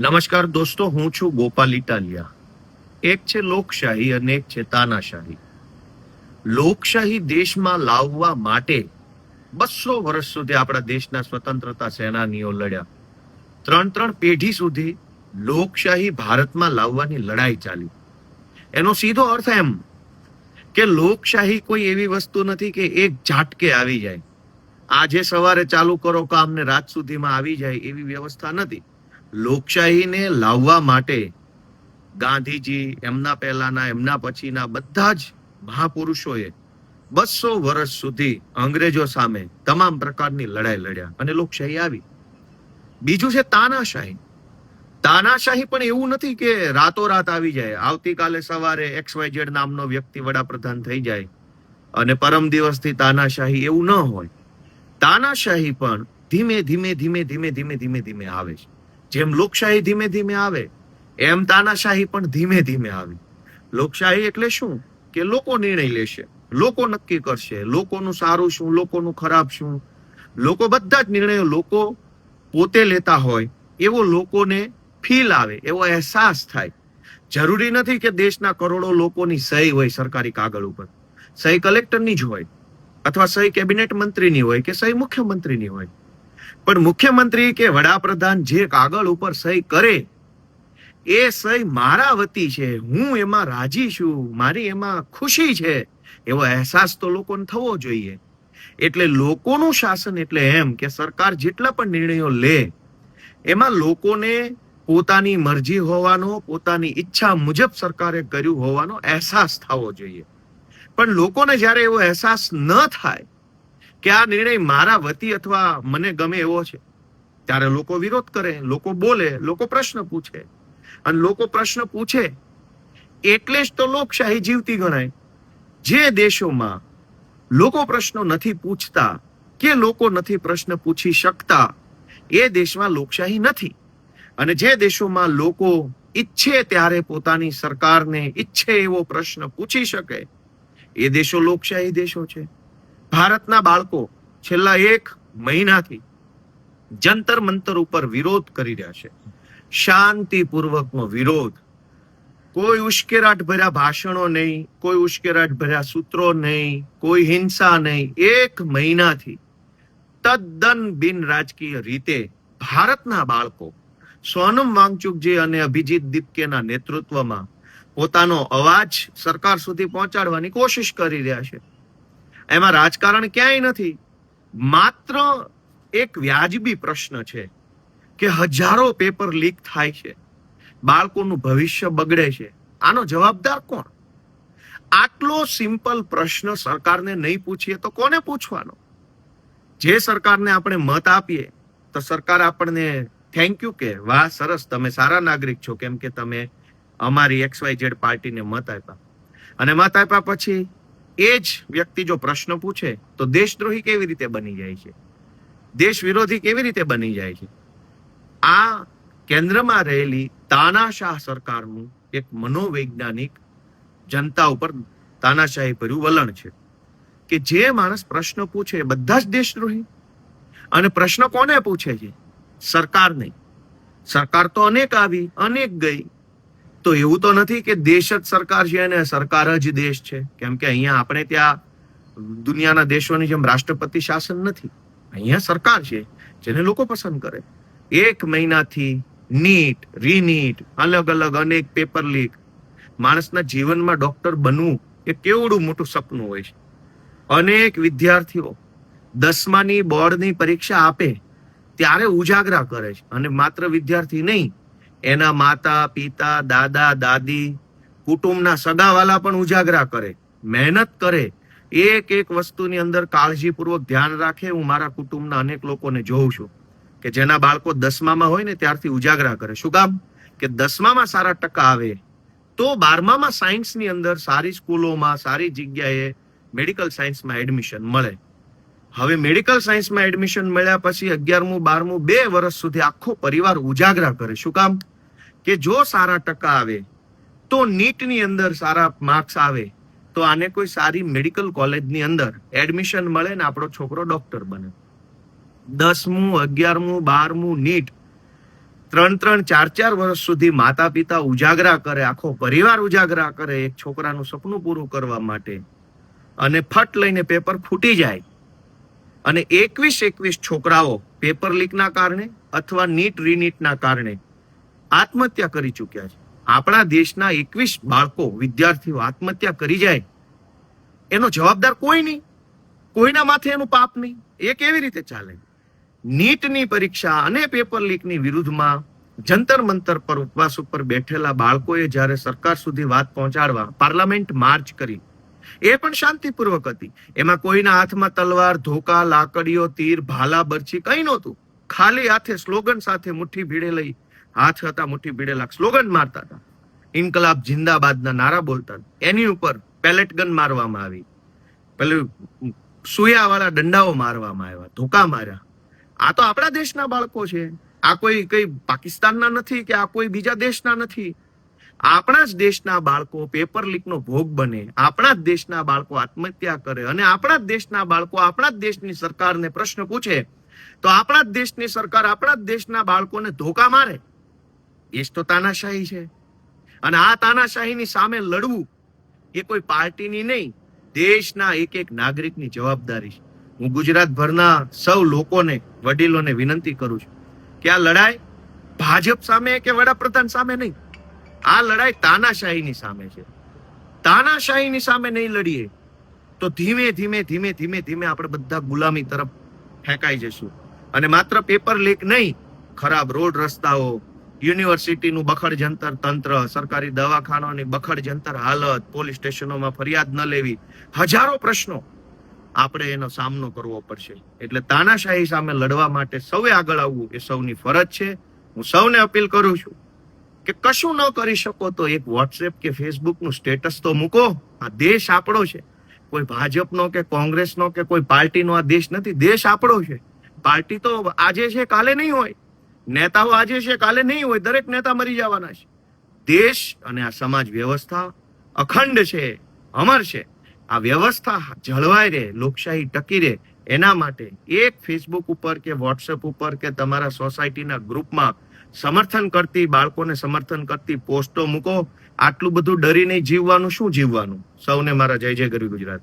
નમસ્કાર દોસ્તો, હું છું ગોપાલ ઇટાલિયા. એક છે લોકશાહી અને એક છે તાનાશાહી. લોકશાહી દેશમાં લાવવા માટે 200 વર્ષ સુધી આપણા દેશના સ્વતંત્રતા સેનાનીઓ લડ્યા. 3 પેઢી સુધી લોકશાહી ભારતમાં લાવવાની લડાઈ ચાલી. એનો સીધો અર્થ એમ કે લોકશાહી કોઈ એવી વસ્તુ નથી કે એક ઝાટકે આવી જાય. આજે સવારે ચાલુ કરો કામ ને રાત સુધીમાં આવી જાય એવી વ્યવસ્થા નથી. લોકશાહીને લાવવા માટે ગાંધીજી, એમના પહેલાના, એમના પછીના બધા જ મહાપુરુષોએ 200 વર્ષ સુધી અંગ્રેજો સામે તમામ પ્રકારની લડાઈ લડ્યા અને લોકશાહી આવી. બીજું છે તાનાશાહી. તાનાશાહી પણ એવું નથી કે રાતોરાત આવી જાય. આવતીકાલે સવારે XYZ નામનો વ્યક્તિ વડાપ્રધાન થઈ જાય અને પરમ દિવસથી તાનાશાહી, એવું ન હોય. તાનાશાહી પણ ધીમે ધીમે ધીમે ધીમે ધીમે ધીમે ધીમે આવે છે. જેમ લોકશાહી ધીમે ધીમે આવે એમ તાનાશાહી પણ ધીમે ધીમે આવે. લોકશાહી એટલે શું? કે લોકો નિર્ણય લેશે, લોકો નક્કી કરશે, લોકોનું સારું શું, લોકોનું ખરાબ શું. લોકો બધા જ નિર્ણયો લોકો પોતે લેતા હોય એવો લોકોને ફીલ આવે, એવો અહેસાસ થાય. જરૂરી નથી કે દેશના કરોડો લોકોની સહી હોય સરકારી કાગળ ઉપર. સહી કલેક્ટરની જ હોય, અથવા સહી કેબિનેટ મંત્રીની હોય, કે સહી મુખ્યમંત્રીની હોય. પણ મુખ્યમંત્રી કે વડાપ્રધાન જે કાગળ ઉપર સહી કરે એ સહી મારા વતી છે, હું એમાં રાજી છું, મારી એમાં ખુશી છે, એવો અહેસાસ તો લોકોને થવો જોઈએ. એટલે લોકોનું શાસન એટલે એમ કે સરકાર જેટલા પણ નિર્ણયો લે એમાં લોકોને પોતાની મરજી હોવાનો, પોતાની ઈચ્છા મુજબ સરકારે કર્યું હોવાનો અહેસાસ થવો જોઈએ. પણ લોકોને જ્યારે એવો અહેસાસ ન થાય કે આ નિર્ણય મારા વતી અથવા મને ગમે એવો છે, ત્યારે લોકો વિરોધ કરે, લોકો બોલે, લોકો પ્રશ્ન પૂછે. અને લોકો પ્રશ્ન પૂછે એટલે જ તો લોકશાહી જીવતી ગણાય. જે દેશોમાં લોકો પ્રશ્નો નથી પૂછતા કે લોકો નથી પ્રશ્ન પૂછી શકતા એ દેશમાં લોકશાહી નથી. અને જે દેશોમાં લોકો ઈચ્છે ત્યારે પોતાની સરકારને ઈચ્છે એવો પ્રશ્ન પૂછી શકે એ દેશો લોકશાહી દેશો છે. ભારતના બાળકો છેલ્લા 1 મહિનાથી જંતર મંતર ઉપર વિરોધ કરી રહ્યા છે. શાંતિપૂર્વકનો વિરોધ. કોઈ ઉશ્કેરાટ ભર્યા ભાષણો નહીં, કોઈ ઉશ્કેરાટ ભર્યા સૂત્રો નહીં, કોઈ હિંસા નહીં. 1 મહિનાથી તદ્દન બિન રાજકીય રીતે ભારતના બાળકો સોનમ વાંગચુકજી અને અભિજીત દીપકેના નેતૃત્વમાં પોતાનો અવાજ સરકાર સુધી પહોંચાડવાની કોશિશ કરી રહ્યા છે. એમાં રાજકારણ ક્યાંય નથી. માત્ર એક વ્યાજબી પ્રશ્ન છે કે હજારો પેપર લીક થાય છે, બાળકોનું ભવિષ્ય બગડે છે, આનો જવાબદાર કોણ? આટલો સિમ્પલ પ્રશ્ન સરકારને નહીં પૂછીએ તો કોને પૂછવાનો? જે સરકારને આપણે મત આપીએ તો સરકાર આપણને થેન્ક યુ કે વાહ સરસ, તમે સારા નાગરિક છો કેમ કે તમે અમારી XYZ પાર્ટીને મત આપ્યા. અને મત આપ્યા પછી એ જ વ્યક્તિ જો પ્રશ્ન પૂછે તો દેશદ્રોહી કેવી રીતે બની જાય છે, દેશ વિરોધી કેવી રીતે બની જાય છે? આ કેન્દ્રમાં રહેલી તાનાશાહ સરકારનું એક મનોવૈજ્ઞાનિક જનતા ઉપર તાનાશાહી ભર્યું વલણ છે કે જે માણસ પ્રશ્ન પૂછે બધા જ દેશદ્રોહી. અને પ્રશ્ન કોને પૂછે છે? સરકાર નહીં. સરકાર તો અનેક આવી, અનેક ગઈ. તો એવું તો નથી કે દેશ જ સરકાર છે અને સરકાર જ દેશ છે. કેમ કે અહીંયા આપણે ત્યાં દુનિયાના દેશોની જેમ રાષ્ટ્રપતિ શાસન નથી. અહીંયા સરકાર છે જેને લોકો પસંદ કરે. 1 મહિનાથી નીટ, રીનીટ, અલગ અલગ અનેક પેપર લીક. માણસના જીવનમાં ડોક્ટર બનવું એ કેવડું મોટું સપનું હોય છે. અનેક વિદ્યાર્થીઓ 10માની બોર્ડની પરીક્ષા આપે ત્યારે ઉજાગરા કરે છે. અને માત્ર વિદ્યાર્થી નહીં, એના માતા પિતા, દાદા દાદી, કુટુંબના સગાવાલા પણ ઉજાગરા કરે, મહેનત કરે. એક વસ્તુની અંદર કાળજીપૂર્વક ધ્યાન રાખે. હું મારા કુટુંબના અનેક લોકોને જોઉં છું કે જેના બાળકો 10મામાં હોય ને ત્યારથી ઉજાગરા કરે. શું કામ? કે 10મામાં સારા ટકા આવે તો 12મામાં સાયન્સની અંદર સારી સ્કૂલોમાં, સારી જગ્યાએ મેડિકલ સાયન્સમાં એડમિશન મળે. હવે મેડિકલ સાયન્સમાં એડમિશન મળ્યા પછી 11મું 12મું 2 વર્ષ સુધી આખો પરિવાર ઉજાગરા કરે. શું કામ? કે જો સારા ટકા આવે તો નીટની અંદર સારા માર્ક્સ આવે તો આને કોઈ સારી મેડિકલ કોલેજની અંદર એડમિશન મળે ને આપણો છોકરો ડોક્ટર બને. 10મું 11મું 12મું નીટ 3-3, 4-4 વર્ષ સુધી માતા પિતા ઉજાગરા કરે, આખો પરિવાર ઉજાગરા કરે એક છોકરાનું સપનું પૂરું કરવા માટે, અને ફટ લઈને પેપર ફૂટી જાય, અને 21 છોકરાઓ પેપર લીકના કારણે અથવા નીટ રીનીટના કારણે આત્મહત્યા કરી ચૂક્યા છે. આપણા દેશના 21 બાળકો, વિદ્યાર્થીઓ આત્મહત્યા કરી જાય, એનો જવાબદાર કોઈ નહીં, કોઈના માથે એનું પાપ નહીં. એ કેવી રીતે ચાલે? નીટની પરીક્ષા અને પેપર લીકની વિરુદ્ધમાં જંતર મંતર પર ઉપવાસ ઉપર બેઠેલા બાળકોએ જ્યારે સરકાર સુધી વાત પહોંચાડવા પાર્લામેન્ટ માર્ચ કરી, એ પણ શાંતિપૂર્વક હતી. એમાં કોઈના હાથમાં તલવાર, ધોકા, લાકડીઓ, તીર, ભાલા, બરછી કંઈ નહોતું. ખાલી હાથે સ્લોગન સાથે મુઠ્ઠી ભીડે લઈ, હાથ હતા મુઠ્ઠી ભીડેલા, સ્લોગન મારતા હતા, ઇન્કલાબ જિંદાબાદના નારા બોલતા. એની ઉપર પેલેટ ગન મારવામાં આવી, પેલું સુયાવાળા દંડાઓ મારવામાં આવ્યા, ધોકા માર્યા. આ તો આપણા દેશના બાળકો છે. આ કોઈ કઈ પાકિસ્તાનના નથી કે આ કોઈ બીજા દેશના નથી. આપણા જ દેશના બાળકો પેપર લીકનો ભોગ બને, આપણા જ દેશના બાળકો આત્મહત્યા કરે, અને આપણા જ દેશના બાળકો આપણા જ દેશની સરકારને પ્રશ્ન પૂછે તો આપણા જ દેશની સરકાર આપણા જ દેશના બાળકોને ધોકા મારે. એ જ તો તાનાશાહી છે. અને આ તાનાશાહીની સામે લડવું એ કોઈ પાર્ટીની નહીં, દેશના એક નાગરિકની જવાબદારી છે. હું ગુજરાતભરના સૌ લોકોને, વડીલોને વિનંતી કરું છું કે આ લડાઈ ભાજપ સામે કે વડાપ્રધાન સામે નહીં, આ લડાઈ તાનાશાહીની સામે છે. તાનાશાહીની સામે નહીં લડીએ તો ધીમે ધીમે આપણે બધા ગુલામી તરફ ફેંકાઈ જશું. અને માત્ર પેપર લીક નહીં, ખરાબ રોડ રસ્તાઓ, યુનિવર્સિટીનું બખડ જંતર તંત્ર, સરકારી દવાખાનાની બખડ જંતર હાલત, પોલીસ સ્ટેશનોમાં ફરિયાદ ન લેવી, હજારો પ્રશ્નો આપણે એનો સામનો કરવો પડશે. એટલે તાનાશાહી સામે લડવા માટે સૌએ આગળ આવવું એ સૌની ફરજ છે. હું સૌને અપીલ કરું છું કે કશું ન કરી શકો તો એક વોટ્સએપ કે ફેસબુકનું સ્ટેટસ તો મૂકો. આ દેશ આપણો છે, કોઈ ભાજપનો કે કોંગ્રેસનો કે કોઈ પાર્ટીનો આ દેશ નથી. દેશ આપણો છે. પાર્ટી તો આજે છે કાલે નહીં હોય, નેતાઓ આજે છે કાલે નહીં હોય, દરેક નેતા મરી જવાના છે. દેશ અને આ સમાજ વ્યવસ્થા અખંડ છે, અમર છે. આ વ્યવસ્થા જળવાઈ રહે, લોકશાહી ટકી રહે, એના માટે એક ફેસબુક ઉપર કે વોટ્સએપ ઉપર કે તમારા સોસાયટીના ગ્રુપમાં સમર્થન કરતી, બાળકોને સમર્થન કરતી પોસ્ટો મૂકો. આટલું બધું ડરીને જીવવાનું શું જીવવાનું? સૌને મારા જય જય ગરવી ગુજરાત.